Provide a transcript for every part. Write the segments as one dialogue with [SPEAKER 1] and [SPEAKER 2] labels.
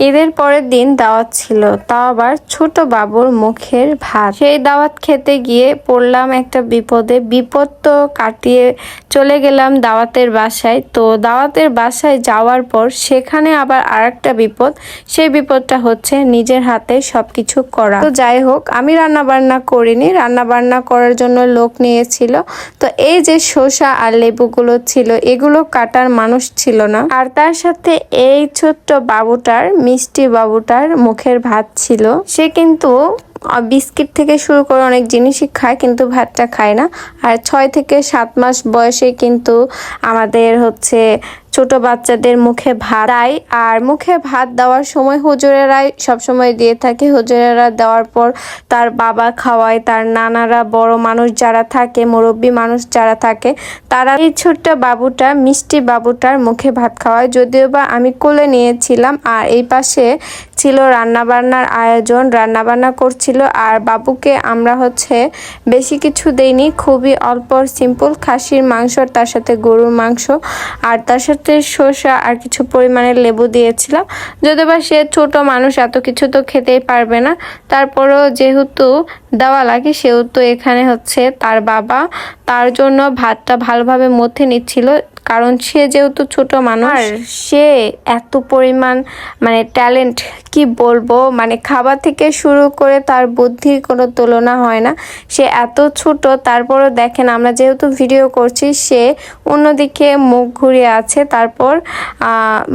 [SPEAKER 1] ঈদের পরের দিন দাওয়াত ছিল, তাও আবার ছোট বাবুর মুখের ভাত। সেই দাওয়াত খেতে গিয়ে পড়লাম একটা বিপদে। বিপদ তো কাটিয়ে চলে গেলাম দাওয়াতের বাসায়। তো দাওয়াতের বাসায় যাওয়ার পর সেখানে আবার আরেকটা বিপদ। সেই বিপদটা হচ্ছে নিজের হাতে সবকিছু করা। তো যাই হোক, আমি রান্না বান্না করিনি, রান্না বান্না করার জন্য লোক নিয়েছিল। তো এই যে শসা আর লেবুগুলো ছিল, এগুলো কাটার মানুষ ছিল না। আর তার সাথে এই ছোট্ট বাবুটার, মিষ্টি বাবুটার মুখের ভাত ছিল। সে কিন্তু বিস্কিট থেকে শুরু করে অনেক জিনিসই খায়, কিন্তু ভাতটা খায় না। আর 6 থেকে 7 মাস বয়সে কিন্তু আমাদের হচ্ছে ছোট বাচ্চাদের মুখে ভাত দেয়। আর মুখে ভাত দেওয়ার সময় হুজুরেরাই সবসময় দিয়ে থাকে। হুজুরেরা দেওয়ার পর তার বাবা খাওয়ায়, তার নানারা, বড় মানুষ যারা থাকে, মুরব্বী মানুষ যারা থাকে, তারা এই ছোট্ট বাবুটা, মিষ্টি বাবুটার মুখে ভাত খাওয়ায়। যদিও বা আমি কোলে নিয়েছিলাম, আর এই পাশে ছিল রান্নাবান্নার আয়োজন, রান্নাবান্না করছিল। আর বাবুকে আমরা হচ্ছে বেশি কিছু দেইনি, খুবই অল্প সিম্পল খাসির মাংস, তার সাথে গরুর মাংস, আর তার সাথে শসা আর কিছু পরিমাণে লেবু দিয়েছিলাম। যদিও বা সে ছোট মানুষ, এত কিছু তো খেতেই পারবে না। তারপরও যেহেতু দেওয়া লাগে, সেহেতু এখানে হচ্ছে তার বাবা তার জন্য ভাতটা ভালোভাবে মথে নিচ্ছিল, কারণ সে যেহেতু ছোট মানুষ। আর সে এত পরিমাণ মানে ট্যালেন্ট, কি বলবো, মানে খাবার থেকে শুরু করে তার বুদ্ধির কোনো তুলনা হয় না। সে এত ছোট, তারপরও দেখেন আমরা যেহেতু ভিডিও করছি, সে অন্যদিকে মুখ ঘুরিয়ে আছে। তারপর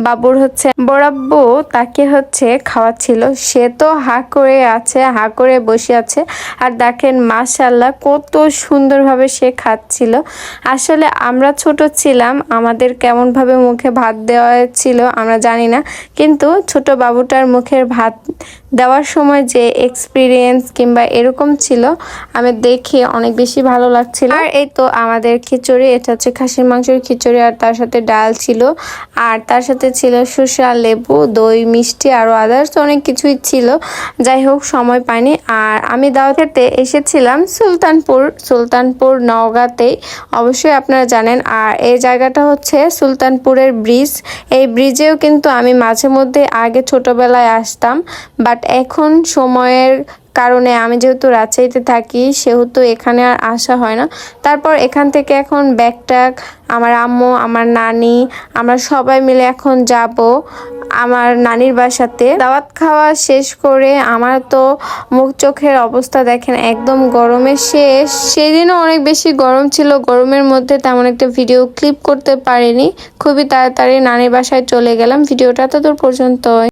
[SPEAKER 1] বাবুর হচ্ছে বড়াব্বু তাকে হচ্ছে খাওয়াচ্ছিল, সে তো হা করে আছে, হা করে বসে আছে। আর দেখেন মাশাআল্লাহ কত সুন্দরভাবে সে খাচ্ছিল। আসলে আমরা ছোট ছিলাম, আমাদের কেমনভাবে মুখে ভাত দেওয়া ছিল আমরা জানি না, কিন্তু ছোট বাবুটার মুখের ভাত দেওয়ার সময় যে এক্সপিরিয়েন্স কিংবা এরকম ছিল, আমি দেখে অনেক বেশি ভালো লাগছিল। আর এই তো আমাদের খিচুড়ি, এটা হচ্ছে খাসির মাংসের খিচুড়ি, আর তার সাথে ডাল ছিল, আর তার সাথে ছিল শসা, লেবু, দই, মিষ্টি, আরও আদার্স অনেক কিছুই ছিল। যাই হোক, সময় পাইনি। আর আমি দাওয়াত খেতে এসেছিলাম সুলতানপুর নওগাঁতেই, অবশ্যই আপনারা জানেন। আর এই জায়গাটা হচ্ছে সুলতানপুরের ব্রিজ। এই ব্রিজেও কিন্তু আমি মাঝে মধ্যে আগে ছোটবেলায় আসতাম, বাট এখন সময়ের কারণে আমি যেহেতু রাজশাহীতে থাকি, সেহেতু এখানে আর আসা হয় না। তারপর এখান থেকে এখন ব্যাগট্যাগ, আমার আম্মু, আমার নানি, আমরা সবাই মিলে এখন যাব আমার নানির বাসাতে। দাওয়াত খাওয়া শেষ করে আমার তো মুখ চোখের অবস্থা দেখেন একদম গরমে শেষ। সেদিনও অনেক বেশি গরম ছিল, গরমের মধ্যে তেমন একটা ভিডিও ক্লিপ করতে পারিনি। খুবই তাড়াতাড়ি নানির বাসায় চলে গেলাম। ভিডিওটা তো দূর পর্যন্ত।